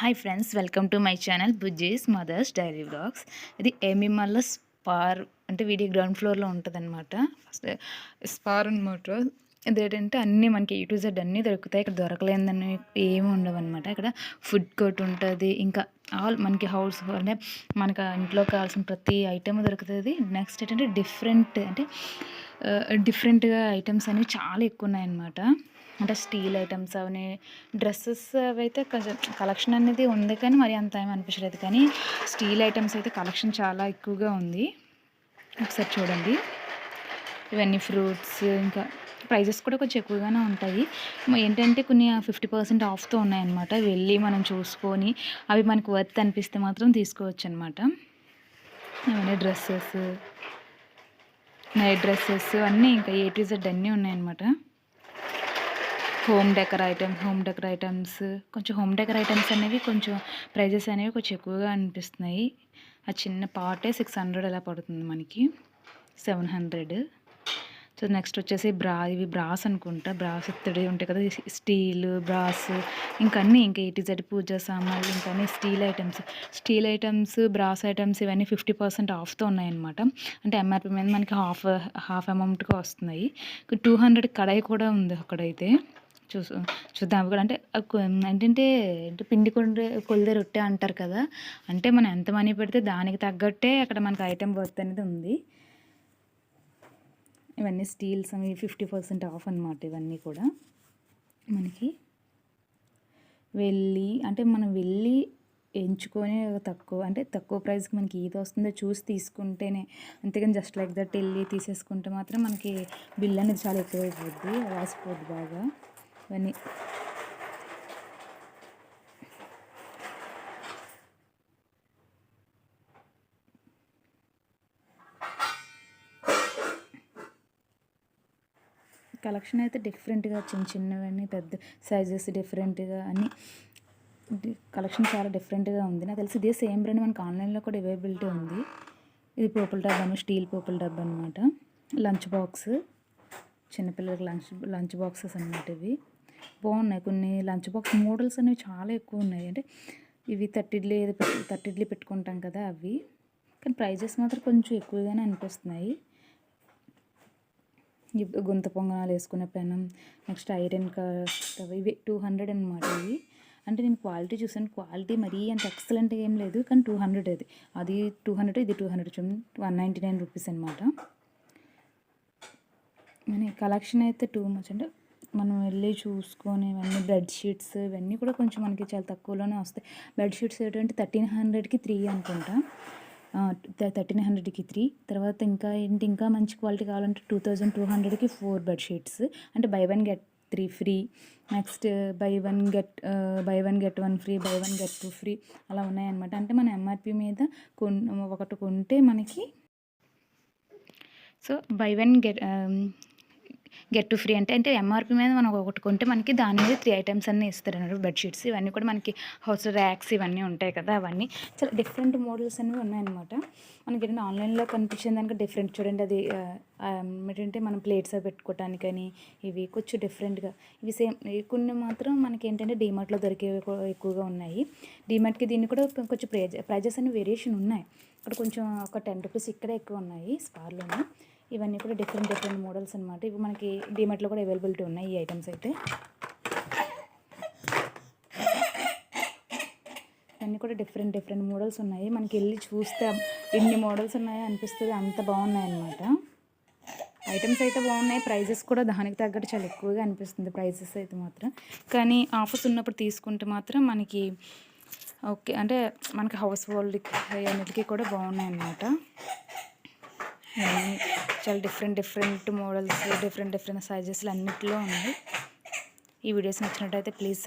Hi friends, welcome to my channel Bujji's mother's diary vlogs. ఇది ఏమీ మల్ల స్పార్ అంటే వీడి గ్రౌండ్ ఫ్లోర్లో ఉంటుందన్నమాట. ఫస్ట్ స్పార్ అనమాట. ఇదేంటంటే అన్నీ మనకి ఏ టు జెడ్ అన్నీ దొరుకుతాయి. ఇక్కడ దొరకలేదని ఏమి ఉండవన్నమాట. ఇక్కడ ఫుడ్ కోర్ట్ ఉంటుంది. ఇంకా ఆల్ మనకి హౌస్ అంటే మనకు ఇంట్లో కావాల్సిన ప్రతి ఐటెం దొరుకుతుంది. నెక్స్ట్ ఏంటంటే డిఫరెంట్గా ఐటమ్స్ అనేవి చాలా ఎక్కువ ఉన్నాయన్నమాట. అంటే స్టీల్ ఐటమ్స్ అవన్నీ, డ్రెస్సెస్ అవైతే కొంచెం కలెక్షన్ అనేది ఉంది, కానీ మరి అంత ఏమి అనిపించలేదు. కానీ స్టీల్ ఐటమ్స్ అయితే కలెక్షన్ చాలా ఎక్కువగా ఉంది. ఒకసారి చూడండి. ఇవన్నీ ఫ్రూట్స్, ఇంకా ప్రైజెస్ కూడా కొంచెం ఎక్కువగానే ఉంటాయి. ఏంటంటే కొన్ని 50% ఆఫ్తో ఉన్నాయన్నమాట. వెళ్ళి మనం చూసుకొని అవి మనకు వర్త్ అనిపిస్తే మాత్రం తీసుకోవచ్చు అనమాట. ఇవన్నీ డ్రెస్సెస్, నైట్ డ్రెస్సెస్ అన్నీ ఇంకా ఏ టు జెడ్ అన్నీ ఉన్నాయన్నమాట. హోమ్ డెకర్ ఐటమ్స్ కొంచెం హోమ్ డెకర్ ఐటమ్స్ అనేవి కొంచెం ప్రైజెస్ అనేవి కొంచెం ఎక్కువగా అనిపిస్తున్నాయి. ఆ చిన్న పాటే 600 అలా పడుతుంది మనకి, 700. సో నెక్స్ట్ వచ్చేసి ఇవి బ్రాస్ అనుకుంటా. బ్రాస్ ఇత్తడి ఉంటాయి కదా, స్టీల్ బ్రాస్, ఇంకా అన్నీ ఇంకా ఏ టు జెడ్ పూజ సామాన్లు, ఇంకా అన్నీ స్టీల్ ఐటమ్స్ బ్రాస్ ఐటమ్స్ ఇవన్నీ 50% ఆఫ్తో ఉన్నాయన్నమాట. అంటే ఎంఆర్పి మీద మనకి హాఫ్ అమౌంట్గా వస్తున్నాయి. 200 కడాయి కూడా ఉంది అక్కడైతే. చూద్దాం అవి కూడా. అంటే పిండి కొలిదే రొట్టె అంటారు కదా, అంటే మనం ఎంత మనీ పెడితే దానికి తగ్గట్టే అక్కడ మనకి ఐటెం వర్త్ అనేది ఉంది. ఇవన్నీ స్టీల్స్ అవి 50% ఆఫ్ అనమాట. ఇవన్నీ కూడా మనకి మనం వెళ్ళి ఎంచుకొని తక్కువ ప్రైస్కి మనకి ఏది వస్తుందో చూసి తీసుకుంటేనే, అంతేగాని జస్ట్ లైక్ దట్ వెళ్ళి తీసేసుకుంటే మాత్రం మనకి బిల్ అనేది చాలా ఎక్కువైపోద్ది, రాసిపోద్ది బాగా. ఇవన్నీ కలెక్షన్ అయితే డిఫరెంట్గా చిన్నవన్నీ, పెద్ద సైజెస్ డిఫరెంట్గా అన్నీ కలెక్షన్ చాలా డిఫరెంట్గా ఉంది. నాకు తెలిసి ఇదే సేమ్ బ్రాండ్ మనకు ఆన్లైన్లో కూడా అవైలబిలిటీ ఉంది. ఇది పోపుల డబ్బా, స్టీల్ పోపుల డబ్బా అనమాట. లంచ్ బాక్స్, చిన్నపిల్లలకి లంచ్ బాక్సెస్ అనమాట. ఇవి బాగున్నాయి. కొన్ని లంచ్ బాక్స్ మోడల్స్ అనేవి చాలా ఎక్కువ ఉన్నాయి. అంటే ఇవి తట్టిడ్లీ పెట్టుకుంటాం కదా అవి, కానీ ప్రైజెస్ మాత్రం కొంచెం ఎక్కువగానే అనిపిస్తున్నాయి. గుంత పొంగనాలు వేసుకునే పెనం, నెక్స్ట్ ఐరన్ స్టవ్, ఇవి 200 అనమాట. ఇవి అంటే నేను క్వాలిటీ చూసాను, క్వాలిటీ మరీ అంత ఎక్సలెంట్గా ఏం లేదు, కానీ 200 అది 200, ఇది 200, 199 రూపీస్ అనమాట. కలెక్షన్ అయితే టూ మచ్. అంటే మనం వెళ్ళి చూసుకొని ఇవన్నీ బెడ్షీట్స్ ఇవన్నీ కూడా కొంచెం మనకి చాలా తక్కువలోనే వస్తాయి. బెడ్షీట్స్ ఏంటంటే 1300కి 3 అనుకుంటా, 1300కి 3. తర్వాత ఇంకా మంచి క్వాలిటీ కావాలంటే 2200కి 4 బెడ్షీట్స్. అంటే by 1 get 3 free. Next by one get 1 free, by 1 get 2 free అలా ఉన్నాయన్నమాట. అంటే మన ఎంఆర్పి మీద ఒకటి కొంటే మనకి, సో బై 1 గెట్ 2 ఫ్రీ అంటే ఎంఆర్పి మీద మనం ఒకటి కొంటే మనకి దాని మీద 3 ఐటమ్స్ అన్నీ ఇస్తారు అన్నట్టు. బెడ్షీట్స్ ఇవన్నీ కూడా మనకి హౌస్ ర్యాక్స్ ఇవన్నీ ఉంటాయి కదా, అవన్నీ చాలా డిఫరెంట్ మోడల్స్ అనేవి ఉన్నాయన్నమాట. మనకి ఏంటంటే ఆన్లైన్లో కనిపించిన దానికి డిఫరెంట్ చూడండి. అది ఏంటంటే మనం ప్లేట్స్ అవి పెట్టుకోవటానికని ఇవి కొంచెం డిఫరెంట్గా, ఇవి సేమ్. కొన్ని మాత్రం మనకి ఏంటంటే డీమార్ట్లో దొరికేవి ఎక్కువగా ఉన్నాయి. డీమార్ట్కి దీన్ని కూడా కొంచెం ప్రైజెస్ అనేవి వేరియేషన్ ఉన్నాయి. ఇక్కడ కొంచెం ఒక 10 రూపీస్ ఇక్కడే ఎక్కువ ఉన్నాయి స్పార్లోనే. ఇవన్నీ కూడా డిఫరెంట్ మోడల్స్ అనమాట. ఇవి మనకి డీమార్ట్లో కూడా అవైలబిలిటీ ఉన్నాయి ఈ ఐటమ్స్ అయితే. ఇవన్నీ కూడా డిఫరెంట్ మోడల్స్ ఉన్నాయి. మనకి వెళ్ళి చూస్తే ఎన్ని మోడల్స్ ఉన్నాయో అనిపిస్తుంది, అంత బాగున్నాయి అన్నమాట. ఐటమ్స్ అయితే బాగున్నాయి, ప్రైజెస్ కూడా దానికి తగ్గట్టు చాలా ఎక్కువగా అనిపిస్తుంది ప్రైజెస్ అయితే మాత్రం. కానీ ఆఫర్స్ ఉన్నప్పుడు తీసుకుంటే మాత్రం మనకి ఓకే, అంటే మనకి హౌస్ హోల్డ్కి అన్నిటికీ కూడా బాగున్నాయి అన్నమాట. చాలా డిఫరెంట్ మోడల్స్, డిఫరెంట్ సైజెస్లు అన్నిటిలో ఉన్నాయి. ఈ వీడియోస్ నచ్చినట్టయితే ప్లీజ్